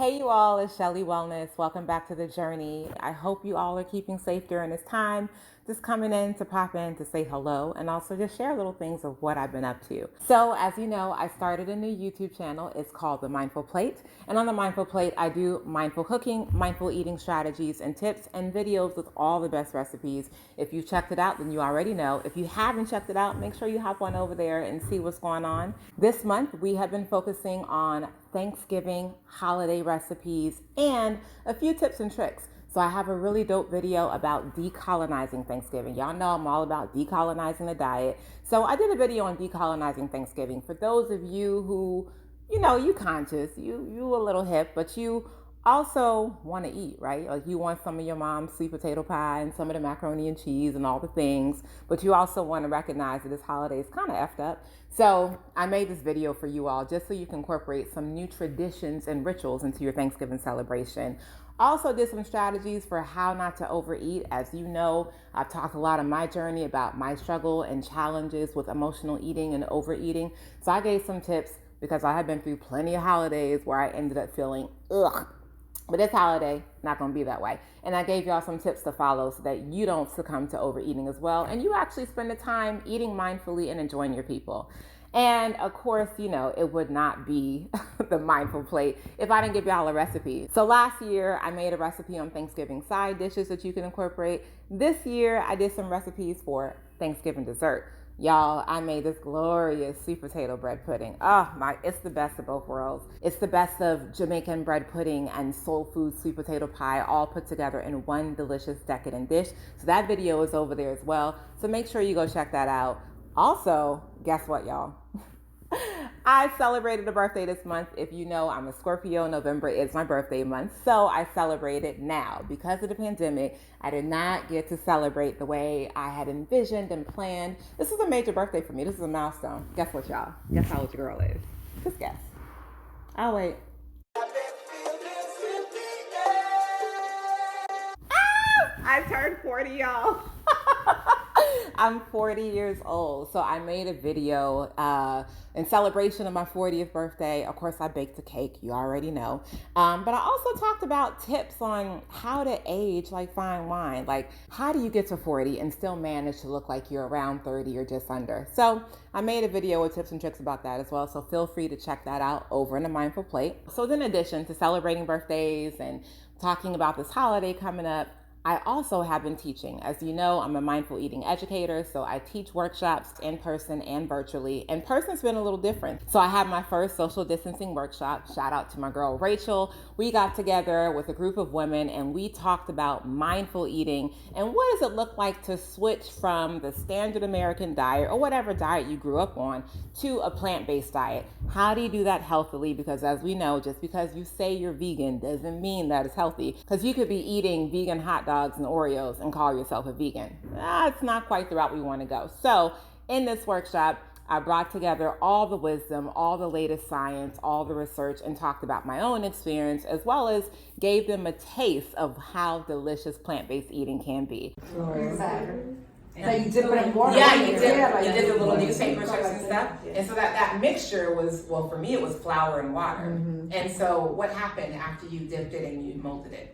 Hey you all, it's Shelly Wellness. Welcome back to the journey. I hope you all are keeping safe during this time. Just coming in to pop in to say hello and also just share little things of what I've been up to. So as you know, I started a new YouTube channel. It's called The Mindful Plate. And on The Mindful Plate, I do mindful cooking, mindful eating strategies and tips and videos with all the best recipes. If you've checked it out, then you already know. If you haven't checked it out, make sure you hop on over there and see what's going on. This month, we have been focusing on Thanksgiving holiday recipes and a few tips and tricks. So I have a really dope video about decolonizing Thanksgiving. Y'all know I'm all about decolonizing the diet. So I did a video on decolonizing Thanksgiving. For those of you who, you conscious, you a little hip, but you also want to eat, right? Like you want some of your mom's sweet potato pie and some of the macaroni and cheese and all the things, but you also want to recognize that this holiday is kind of effed up. So I made this video for you all just so you can incorporate some new traditions and rituals into your Thanksgiving celebration. Also did some strategies for how not to overeat. As you know, I've talked a lot of my journey about my struggle and challenges with emotional eating and overeating. So I gave some tips because I have been through plenty of holidays where I ended up feeling ugh. But this holiday, not going to be that way. And I gave y'all some tips to follow so that you don't succumb to overeating as well. And you actually spend the time eating mindfully and enjoying your people. And of course, it would not be the mindful plate if I didn't give y'all a recipe. So last year, I made a recipe on Thanksgiving side dishes that you can incorporate. This year, I did some recipes for Thanksgiving dessert. Y'all, I made this glorious sweet potato bread pudding. Oh my, it's the best of both worlds. It's the best of Jamaican bread pudding and soul food sweet potato pie all put together in one delicious decadent dish. So that video is over there as well. So make sure you go check that out. Also, guess what, y'all? I celebrated a birthday this month. If you know, I'm a Scorpio. November is my birthday month. So I celebrated now. Because of the pandemic, I did not get to celebrate the way I had envisioned and planned. This is a major birthday for me. This is a milestone. Guess what, y'all? Guess how old your girl is? Just guess. I'll wait. I turned 40, y'all. I'm 40 years old. So I made a video in celebration of my 40th birthday. Of course, I baked a cake. You already know. But I also talked about tips on how to age like fine wine. Like, how do you get to 40 and still manage to look like you're around 30 or just under? So I made a video with tips and tricks about that as well. So feel free to check that out over in the Mindful Plate. So in addition to celebrating birthdays and talking about this holiday coming up, I also have been teaching. As you know, I'm a mindful eating educator, so I teach workshops in person and virtually. In person's been a little different. So I had my first social distancing workshop. Shout out to my girl, Rachel. We got together with a group of women and we talked about mindful eating and what does it look like to switch from the standard American diet or whatever diet you grew up on to a plant-based diet. How do you do that healthily? Because as we know, just because you say you're vegan doesn't mean that it's healthy. Because you could be eating vegan hot dogs and Oreos and call yourself a vegan. It's not quite the route we want to go. So in this workshop, I brought together all the wisdom, all the latest science, all the research, and talked about my own experience, as well as gave them a taste of how delicious plant-based eating can be. Exactly. So you dip it in water? Yeah, you did the little newspaper strips and stuff. And so that mixture was, well, for me, it was flour and water. Mm-hmm. And so what happened after you dipped it and you molded it?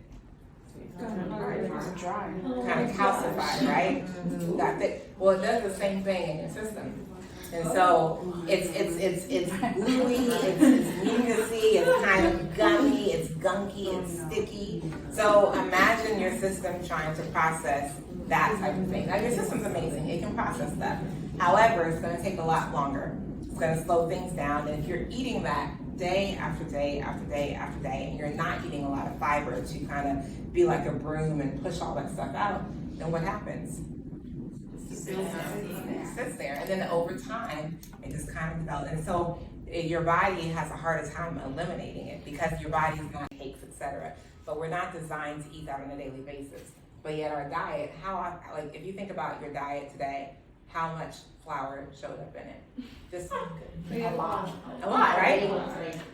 Dry. Kind of calcified, right? Mm-hmm. Got thick. Well, it does the same thing in your system. And so it's gluey, it's mucusy, it's kind of gummy, it's gunky, it's sticky. So imagine your system trying to process that type of thing. Now your system's amazing, it can process that. However, it's going to take a lot longer. It's going to slow things down. And if you're eating that day after day after day after day, and you're not eating a lot of fiber to kind of be like a broom and push all that stuff out, then what happens? It sits there, and then over time, it just kind of develops. And so your body has a harder time eliminating it because your body's going to aches, etc. But we're not designed to eat that on a daily basis. But yet our diet, if you think about your diet today, how much flour showed up in it? Just a lot, right?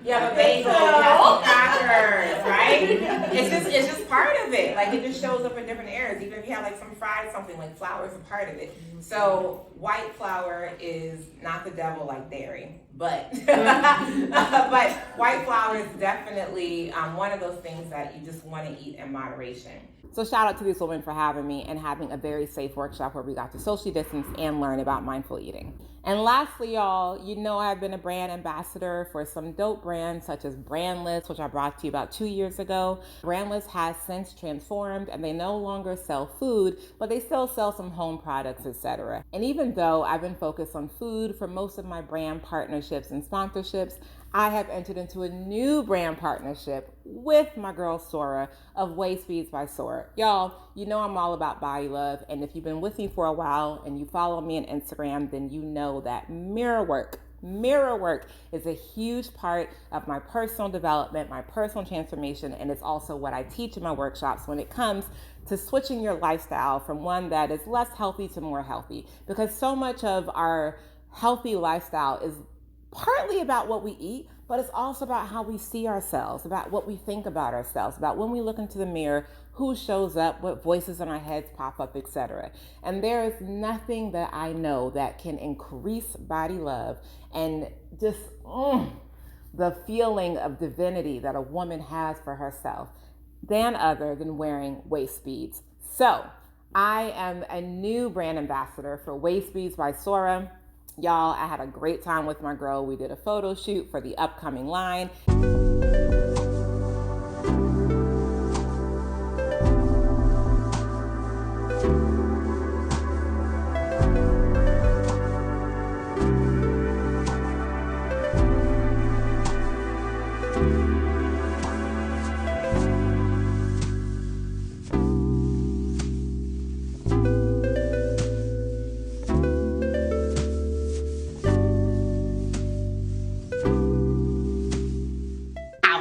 You have a bagel, you have some crackers, right? It's just part of it. Like it just shows up in different areas. Even if you have like some fried something, like flour is a part of it. So white flour is not the devil like dairy, but but white flour is definitely one of those things that you just want to eat in moderation. So shout out to these women for having me and having a very safe workshop where we got to socially distance and learn about mindful eating. And lastly, y'all, you know I've been a brand ambassador for some dope brands such as Brandless, which I brought to you about 2 years ago. Brandless has since transformed and they no longer sell food, but they still sell some home products, etc. And even though I've been focused on food for most of my brand partnerships and sponsorships, I have entered into a new brand partnership with my girl Sewra of Waistbeads by Sewra. Y'all, you know I'm all about body love, and if you've been with me for a while and you follow me on Instagram, then you know that mirror work is a huge part of my personal development, my personal transformation, and it's also what I teach in my workshops when it comes to switching your lifestyle from one that is less healthy to more healthy. Because so much of our healthy lifestyle is partly about what we eat, but it's also about how we see ourselves, about what we think about ourselves, about when we look into the mirror, who shows up, what voices in our heads pop up, etc. And there is nothing that I know that can increase body love and just the feeling of divinity that a woman has for herself than other than wearing Waistbeads. So I am a new brand ambassador for Waistbeads by Sewra. Y'all, I had a great time with my girl. We did a photo shoot for the upcoming line.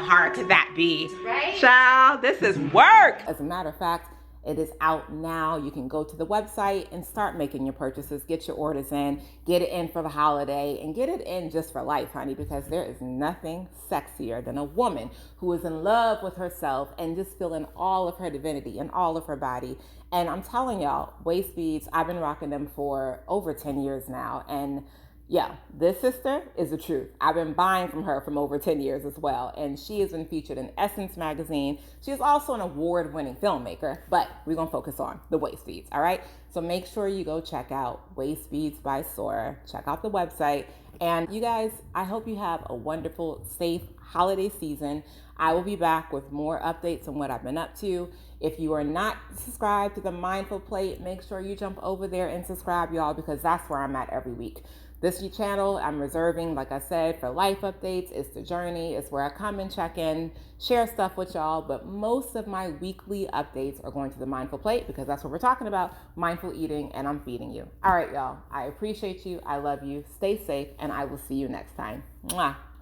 Hard could that be? Right? Child, this is work. As a matter of fact, it is out now. You can go to the website and start making your purchases, get your orders in, get it in for the holiday, and get it in just for life, honey, because there is nothing sexier than a woman who is in love with herself and just feeling all of her divinity and all of her body. And I'm telling y'all, Waistbeads, I've been rocking them for over 10 years now. And yeah, this sister is the truth. I've been buying from her from over 10 years as well. And she has been featured in Essence magazine. She is also an award-winning filmmaker, but we're going to focus on the Waistbeads, all right? So make sure you go check out Waistbeads by Sewra. Check out the website. And you guys, I hope you have a wonderful, safe holiday season. I will be back with more updates on what I've been up to. If you are not subscribed to the Mindful Plate, make sure you jump over there and subscribe, y'all, because that's where I'm at every week. This channel I'm reserving, like I said, for life updates. It's the journey. It's where I come and check in, share stuff with y'all. But most of my weekly updates are going to the Mindful Plate because that's what we're talking about, mindful eating, and I'm feeding you. All right, y'all. I appreciate you. I love you. Stay safe, and I will see you next time. Mwah.